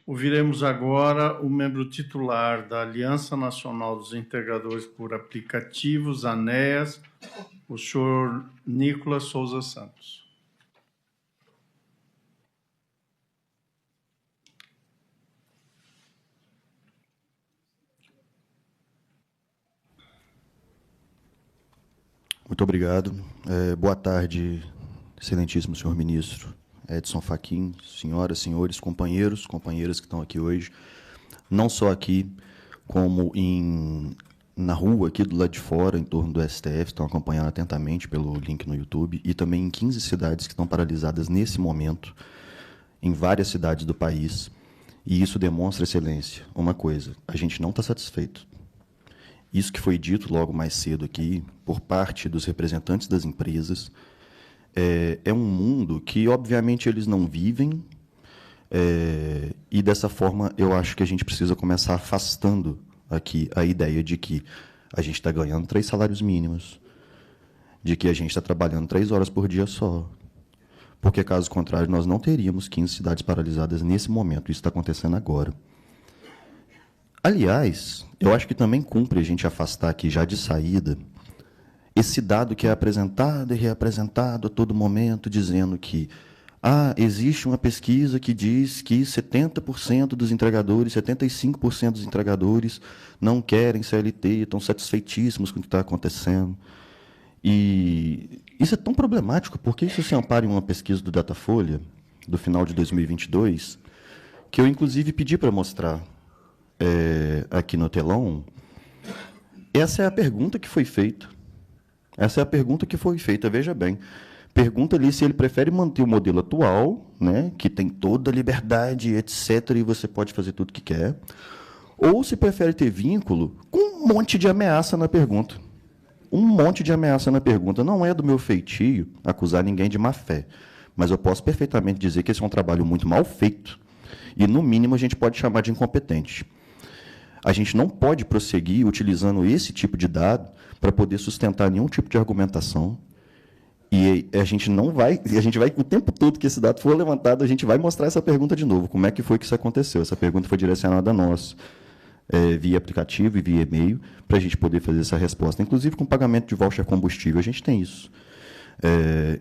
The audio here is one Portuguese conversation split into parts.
Ouviremos agora o membro titular da Aliança Nacional dos Integradores por Aplicativos, ANEAS, o senhor Nicolas Souza Santos. Muito obrigado. Boa tarde, excelentíssimo senhor ministro Edson Fachin, senhoras, senhores, companheiros, companheiras que estão aqui hoje, não só aqui, como na rua, aqui do lado de fora, em torno do STF, estão acompanhando atentamente pelo link no YouTube, e também em 15 cidades que estão paralisadas nesse momento, em várias cidades do país, e isso demonstra, excelência, uma coisa: a gente não está satisfeito. Isso que foi dito logo mais cedo aqui, por parte dos representantes das empresas, é um mundo que, obviamente, eles não vivem, e, dessa forma, eu acho que a gente precisa começar afastando aqui a ideia de que a gente está ganhando 3 salários mínimos, de que a gente está trabalhando 3 horas por dia só, porque, caso contrário, nós não teríamos 15 cidades paralisadas nesse momento. Isso está acontecendo agora. Aliás, eu acho que também cumpre a gente afastar aqui, já de saída, esse dado que é apresentado e reapresentado a todo momento, dizendo que existe uma pesquisa que diz que 70% dos entregadores, 75% dos entregadores não querem CLT, estão satisfeitíssimos com o que está acontecendo. E isso é tão problemático, porque isso se ampara em uma pesquisa do Datafolha, do final de 2022, que eu, inclusive, pedi para mostrar aqui no telão. Essa é a pergunta que foi feita. Essa é a pergunta que foi feita, veja bem. Pergunta ali se ele prefere manter o modelo atual, né, que tem toda a liberdade, etc., e você pode fazer tudo que quer, ou se prefere ter vínculo com um monte de ameaça na pergunta. Um monte de ameaça na pergunta. Não é do meu feitio acusar ninguém de má fé, mas eu posso perfeitamente dizer que esse é um trabalho muito mal feito, e, no mínimo, a gente pode chamar de incompetente. A gente não pode prosseguir utilizando esse tipo de dado para poder sustentar nenhum tipo de argumentação. E a gente vai, o tempo todo que esse dado for levantado, a gente vai mostrar essa pergunta de novo. Como é que foi que isso aconteceu? Essa pergunta foi direcionada a nós, via aplicativo e via e-mail, para a gente poder fazer essa resposta. Inclusive, com pagamento de voucher combustível, a gente tem isso.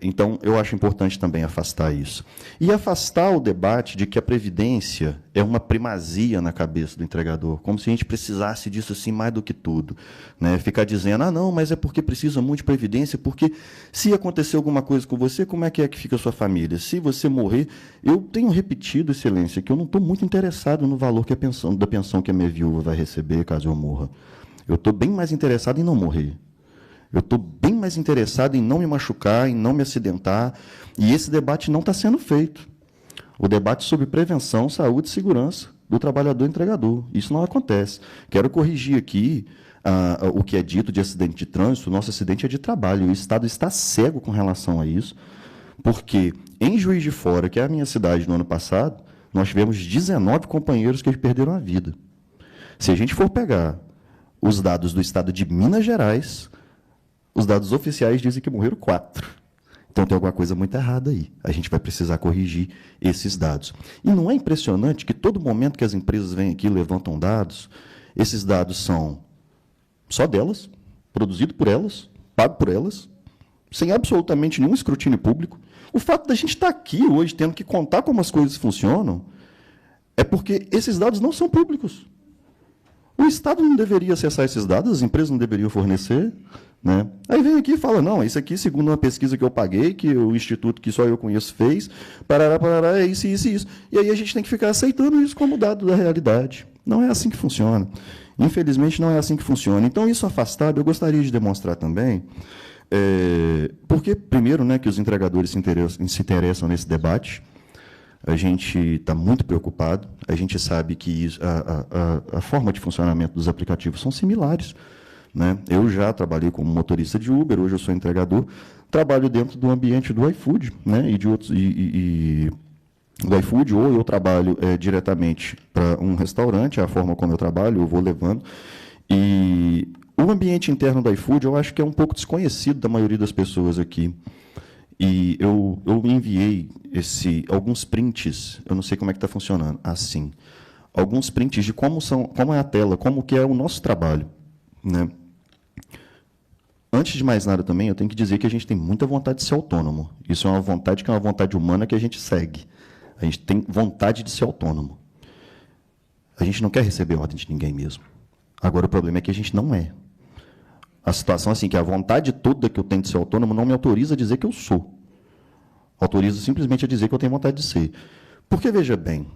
Então, eu acho importante também afastar isso. E afastar o debate de que a Previdência é uma primazia na cabeça do entregador, como se a gente precisasse disso assim mais do que tudo. Né? Ficar dizendo, não, mas é porque precisa muito de Previdência, porque se acontecer alguma coisa com você, como é que fica a sua família? Se você morrer, eu tenho repetido, excelência, que eu não estou muito interessado no valor que da pensão que a minha viúva vai receber caso eu morra. Eu estou bem mais interessado em não morrer. Eu estou bem mais interessado em não me machucar, em não me acidentar, e esse debate não está sendo feito. O debate sobre prevenção, saúde e segurança do trabalhador entregador. Isso não acontece. Quero corrigir aqui o que é dito de acidente de trânsito. O nosso acidente é de trabalho. O Estado está cego com relação a isso, porque em Juiz de Fora, que é a minha cidade, no ano passado, nós tivemos 19 companheiros que perderam a vida. Se a gente for pegar os dados do Estado de Minas Gerais, os dados oficiais dizem que morreram 4. Então, tem alguma coisa muito errada aí. A gente vai precisar corrigir esses dados. E não é impressionante que, todo momento que as empresas vêm aqui e levantam dados, esses dados são só delas, produzido por elas, pago por elas, sem absolutamente nenhum escrutínio público. O fato da gente estar aqui hoje, tendo que contar como as coisas funcionam, é porque esses dados não são públicos. O Estado não deveria acessar esses dados, as empresas não deveriam fornecer. Né? Aí vem aqui e fala, não, isso aqui, segundo uma pesquisa que eu paguei, que o instituto que só eu conheço fez, parará, é isso, isso e isso. E aí a gente tem que ficar aceitando isso como dado da realidade. Não é assim que funciona. Infelizmente, não é assim que funciona. Então, isso afastado, eu gostaria de demonstrar também, porque, primeiro, né, que os entregadores se interessam nesse debate. A gente está muito preocupado, a gente sabe que a forma de funcionamento dos aplicativos são similares. Né? Eu já trabalhei como motorista de Uber, hoje eu sou entregador, trabalho dentro do ambiente do iFood, né? E de outros, do iFood, ou eu trabalho diretamente para um restaurante, a forma como eu trabalho, eu vou levando. E o ambiente interno do iFood, eu acho que é um pouco desconhecido da maioria das pessoas aqui. E eu enviei alguns prints, eu não sei como é que está funcionando, assim, alguns prints de como é a tela, como que é o nosso trabalho, né? Antes de mais nada também, eu tenho que dizer que a gente tem muita vontade de ser autônomo. Isso é uma vontade que é uma vontade humana que a gente segue. A gente tem vontade de ser autônomo. A gente não quer receber ordem de ninguém mesmo. Agora, o problema é que a gente não é. A situação é assim, que a vontade toda que eu tenho de ser autônomo não me autoriza a dizer que eu sou. Autoriza simplesmente a dizer que eu tenho vontade de ser. Porque, veja bem,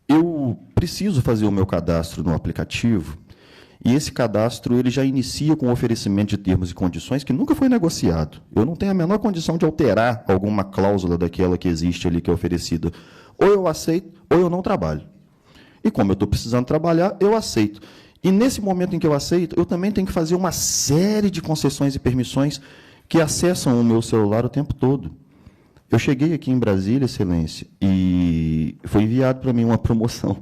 eu preciso fazer o meu cadastro no aplicativo, e esse cadastro ele já inicia com o oferecimento de termos e condições que nunca foi negociado. Eu não tenho a menor condição de alterar alguma cláusula daquela que existe ali, que é oferecida. Ou eu aceito, ou eu não trabalho. E como eu estou precisando trabalhar, eu aceito. E nesse momento em que eu aceito, eu também tenho que fazer uma série de concessões e permissões que acessam o meu celular o tempo todo. Eu cheguei aqui em Brasília, Excelência, e foi enviado para mim uma promoção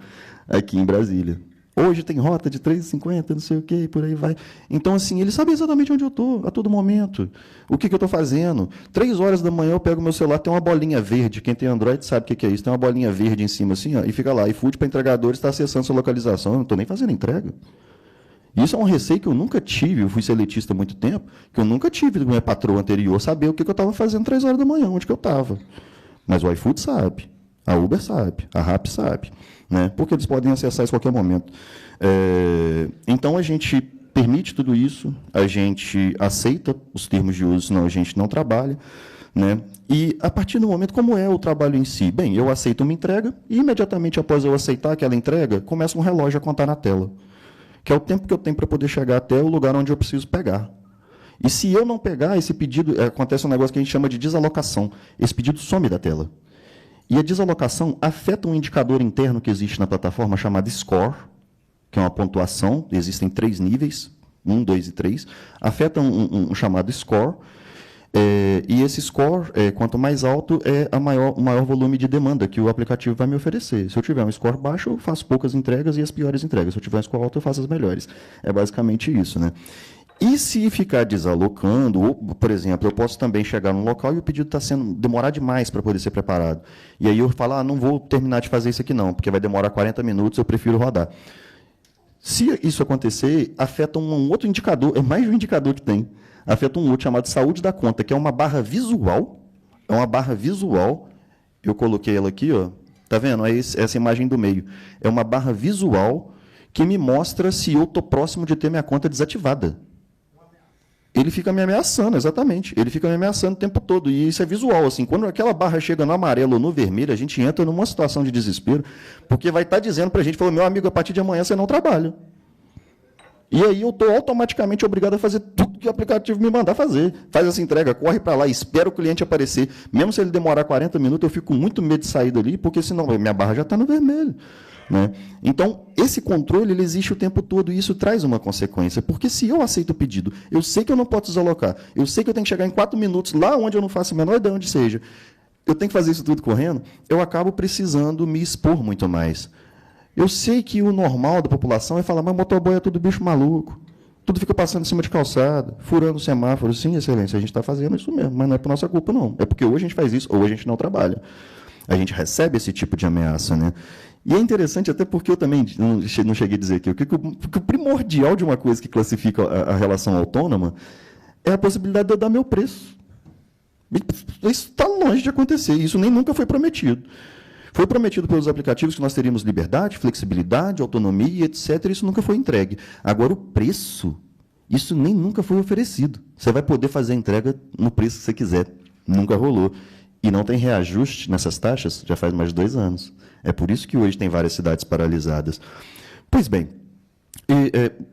aqui em Brasília. Hoje tem rota de 3,50, não sei o quê, por aí vai. Então, assim, ele sabe exatamente onde eu estou, a todo momento. O que eu estou fazendo. 3 horas da manhã eu pego meu celular, tem uma bolinha verde. Quem tem Android sabe o que é isso. Tem uma bolinha verde em cima, assim, ó, e fica lá. iFood para entregadores está acessando sua localização. Eu não estou nem fazendo entrega. Isso é um receio que eu nunca tive. Eu fui seletista há muito tempo, que eu nunca tive do meu patrão anterior saber o que eu estava fazendo 3 horas da manhã, onde que eu estava. Mas o iFood sabe, a Uber sabe, a Rappi sabe, né? Porque eles podem acessar isso a qualquer momento. Então, a gente permite tudo isso, a gente aceita os termos de uso, senão a gente não trabalha, né? E, a partir do momento, como é o trabalho em si? Bem, eu aceito uma entrega e, imediatamente após eu aceitar aquela entrega, começa um relógio a contar na tela, que é o tempo que eu tenho para poder chegar até o lugar onde eu preciso pegar. E se eu não pegar esse pedido, acontece um negócio que a gente chama de desalocação. Esse pedido some da tela. E a desalocação afeta um indicador interno que existe na plataforma chamado score, que é uma pontuação, existem 3 níveis, 1, 2 e 3, afeta um chamado score, e esse score, quanto mais alto, é o maior volume de demanda que o aplicativo vai me oferecer. Se eu tiver um score baixo, eu faço poucas entregas e as piores entregas. Se eu tiver um score alto, eu faço as melhores. É basicamente isso, né? E se ficar desalocando, ou, por exemplo, eu posso também chegar num local e o pedido está sendo demorar demais para poder ser preparado. E aí eu falo, não vou terminar de fazer isso aqui não, porque vai demorar 40 minutos, eu prefiro rodar. Se isso acontecer, afeta um outro indicador, é mais de um indicador que tem, afeta um outro chamado saúde da conta, que é uma barra visual, eu coloquei ela aqui, ó, tá vendo? É essa imagem do meio. É uma barra visual que me mostra se eu estou próximo de ter minha conta desativada. Ele fica me ameaçando, exatamente. Ele fica me ameaçando o tempo todo. E isso é visual. Assim, quando aquela barra chega no amarelo ou no vermelho, a gente entra numa situação de desespero, porque vai estar dizendo para a gente, meu amigo, a partir de amanhã você não trabalha. E aí eu estou automaticamente obrigado a fazer tudo que o aplicativo me mandar fazer. Faz essa entrega, corre para lá, espera o cliente aparecer. Mesmo se ele demorar 40 minutos, eu fico com muito medo de sair dali, porque senão minha barra já está no vermelho. Né? Então, esse controle ele existe o tempo todo e isso traz uma consequência. Porque se eu aceito o pedido, eu sei que eu não posso desalocar, eu sei que eu tenho que chegar em 4 minutos lá onde eu não faço a menor ideia onde seja, eu tenho que fazer isso tudo correndo, eu acabo precisando me expor muito mais. Eu sei que o normal da população é falar, mas motoboy é tudo bicho maluco, tudo fica passando em cima de calçada, furando semáforo. Sim, excelência, a gente está fazendo isso mesmo, mas não é por nossa culpa, não. É porque ou a gente faz isso, ou a gente não trabalha. A gente recebe esse tipo de ameaça, né? E é interessante, até porque eu também não cheguei a dizer aqui, que o primordial de uma coisa que classifica a relação autônoma é a possibilidade de eu dar meu preço. Isso está longe de acontecer, isso nem nunca foi prometido. Foi prometido pelos aplicativos que nós teríamos liberdade, flexibilidade, autonomia, etc. Isso nunca foi entregue. Agora, o preço, isso nem nunca foi oferecido. Você vai poder fazer a entrega no preço que você quiser. Nunca rolou. E não tem reajuste nessas taxas já faz mais de 2 anos. É por isso que hoje tem várias cidades paralisadas. Pois bem,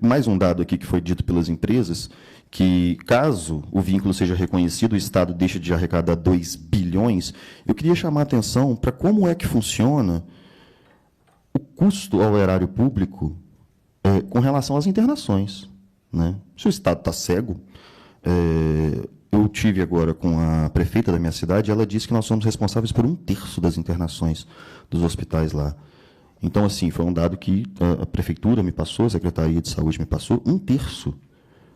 mais um dado aqui que foi dito pelas empresas, que caso o vínculo seja reconhecido, o Estado deixa de arrecadar 2 bilhões, eu queria chamar a atenção para como é que funciona o custo ao erário público com relação às internações. Né? Se o Estado está cego, eu tive agora com a prefeita da minha cidade, ela disse que nós somos responsáveis por 1/3 das internações dos hospitais lá. Então, assim, foi um dado que a prefeitura me passou, a Secretaria de Saúde me passou, 1/3.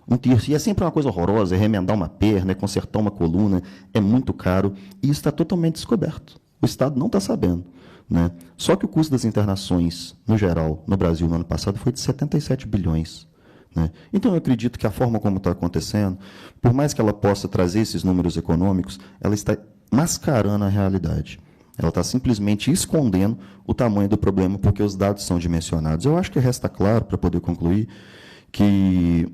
Um terço. E é sempre uma coisa horrorosa, é remendar uma perna, é consertar uma coluna, é muito caro, e isso está totalmente descoberto. O Estado não está sabendo. Né? Só que o custo das internações, no geral, no Brasil, no ano passado, foi de 77 bilhões. Né? Então, eu acredito que a forma como está acontecendo, por mais que ela possa trazer esses números econômicos, ela está mascarando a realidade. Ela está simplesmente escondendo o tamanho do problema, porque os dados são dimensionados. Eu acho que resta claro, para poder concluir, que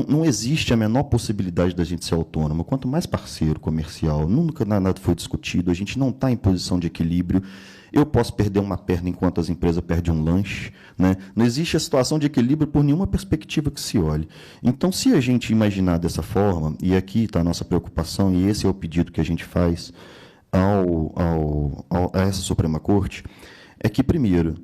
não existe a menor possibilidade da gente ser autônomo. Quanto mais parceiro comercial, nunca nada foi discutido, a gente não está em posição de equilíbrio. Eu posso perder uma perna enquanto as empresas perdem um lanche. Né? Não existe a situação de equilíbrio por nenhuma perspectiva que se olhe. Então, se a gente imaginar dessa forma, e aqui está a nossa preocupação, e esse é o pedido que a gente faz a essa Suprema Corte, é que, primeiro,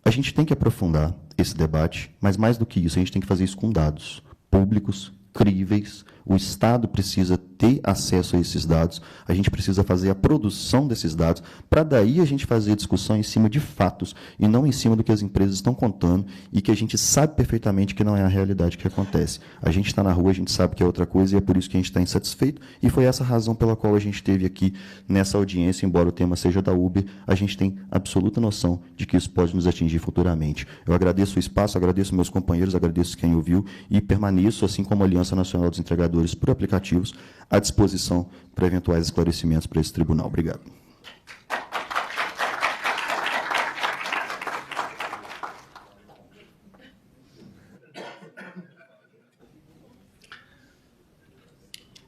a gente tem que aprofundar esse debate, mas, mais do que isso, a gente tem que fazer isso com dados públicos, críveis. O Estado precisa ter acesso a esses dados, a gente precisa fazer a produção desses dados, para daí a gente fazer discussão em cima de fatos, e não em cima do que as empresas estão contando, e que a gente sabe perfeitamente que não é a realidade que acontece. A gente está na rua, a gente sabe que é outra coisa, e é por isso que a gente está insatisfeito, e foi essa a razão pela qual a gente esteve aqui nessa audiência, embora o tema seja da Uber, a gente tem absoluta noção de que isso pode nos atingir futuramente. Eu agradeço o espaço, agradeço meus companheiros, agradeço quem ouviu, e permaneço, assim como a Aliança Nacional dos Entregadores por aplicativos, à disposição para eventuais esclarecimentos para esse tribunal. Obrigado.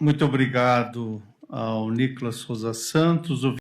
Muito obrigado ao Nicolas Souza Santos.